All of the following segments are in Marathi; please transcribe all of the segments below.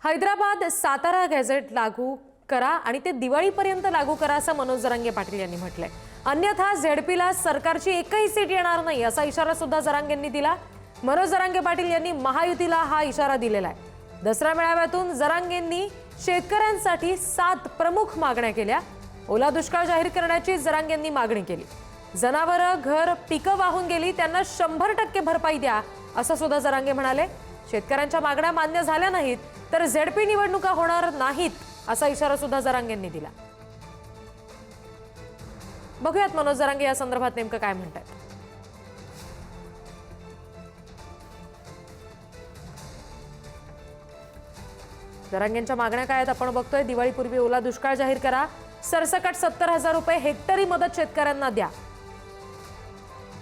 हैदराबाद सातारा गॅझेट लागू करा आणि ते दिवाळीपर्यंत लागू करा असं मनोज जरांगे पाटील यांनी म्हटलंय। अन्यथा झेडपीला सरकारची एकही सीट येणार नाही असा इशारा सुद्धा जरांगेंनी दिला। मनोज जरांगे पाटील यांनी महायुतीला हा इशारा दिलेला आहे। दसरा मेळाव्यातून जरांगेंनी शेतकऱ्यांसाठी 7 प्रमुख मागण्या केल्या। ओला दुष्काळ जाहीर करण्याची जरांगेंनी मागणी केली। जनावरं, घर, पिकं वाहून गेली त्यांना 100% भरपाई द्या असं सुद्धा जरांगे म्हणाले। शेतकऱ्यांच्या मागण्या मान्य झाल्या नाहीत तर झेडपी निवडणुका होणार नाहीत असा इशारा सुद्धा जरांगेंनी दिला। बघूयात मनोज जरांगे या संदर्भात नेमकं काय म्हणतात। जरांगेंच्या मागण्या काय आहेत आपण बघतोय। दिवाळीपूर्वी ओला दुष्काळ जाहीर करा, सरसकट 70,000 रुपये हेक्टरी मदत शेतकऱ्यांना द्या,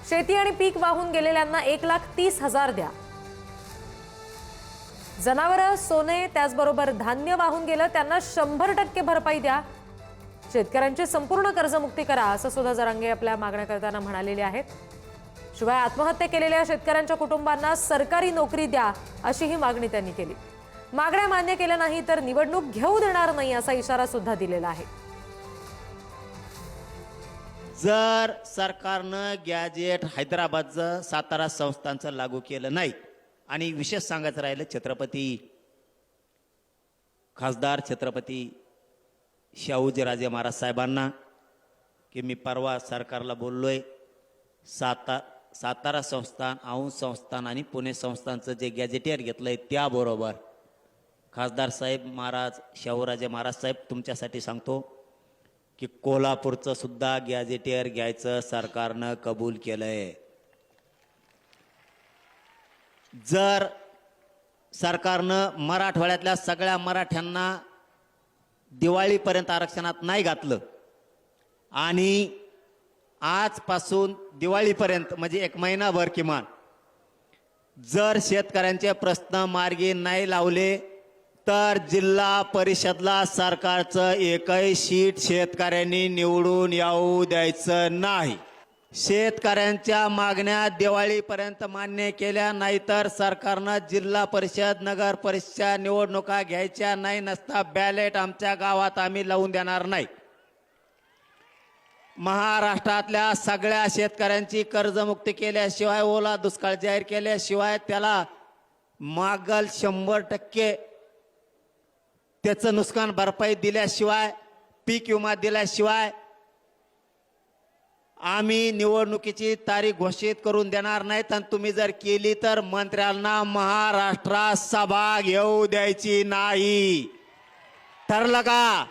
शेती आणि पीक वाहून गेलेल्यांना 1,30,000 द्या, जनावरं, सोने त्याचबरोबर धान्य वाहून गेलं त्यांना 100% भरपाई द्या, शेतकऱ्यांची संपूर्ण कर्जमुक्ती करा असं सुद्धा जरांगे आपल्या मागण्या करताना म्हणालेले आहेत। शिवाय आत्महत्या केलेल्या शेतकऱ्यांच्या कुटुंबांना सरकारी नोकरी द्या अशी ही मागणी त्यांनी केली। मागण्या मान्य केल्या नाही तर निवडणूक घेऊ देणार नाही असा इशारा सुद्धा दिलेला आहे। जर सरकारनं गॅजेट हैदराबादचं सातारा संस्थांचं लागू केलं नाही आणि विशेष सांगायचं राहिलं खासदार छत्रपती शाहूजीराजे महाराज साहेबांना की मी परवा सरकारला बोललोय सातारा संस्थान, औंध संस्थान आणि पुणे संस्थानचं जे गॅजेटियर घेतलंय त्याबरोबर खासदार साहेब महाराज शाहूराजे महाराज साहेब तुमच्यासाठी सांगतो की कोल्हापूरचं सुद्धा गॅजेटियर घ्यायचं सरकारनं कबूल केलंय। जर सरकारनं मराठवाड्यातल्या सगळ्या मराठ्यांना दिवाळीपर्यंत आरक्षणात नाही घातलं आणि आजपासून दिवाळीपर्यंत म्हणजे 1 महिनाभर किमान जर शेतकऱ्यांचे प्रश्न मार्गी नाही लावले तर जिल्हा परिषदला सरकारचं एकही सीट शेतकऱ्यांनी निवडून येऊ द्यायचं नाही। शेतकऱ्यांच्या मागण्या दिवाळीपर्यंत मान्य केल्या नाही तर सरकारनं जिल्हा परिषद, नगर परिषद निवडणुका घ्यायच्या नाही, नसता बॅलेट आमच्या गावात आम्ही लावून देणार नाही। महाराष्ट्रातल्या सगळ्या शेतकऱ्यांची कर्जमुक्ती केल्याशिवाय, ओला दुष्काळ जाहीर केल्याशिवाय, त्याला मागल 100% त्याचं नुकसान भरपाई दिल्याशिवाय, पीक विमा दिल्याशिवाय आम्ही निवडणुकीची तारीख घोषित करून देणार नाहीत। आणि तुम्ही जर केली तर मंत्र्यांना महाराष्ट्रात सभा घेऊ द्यायची नाही। ठरलं का?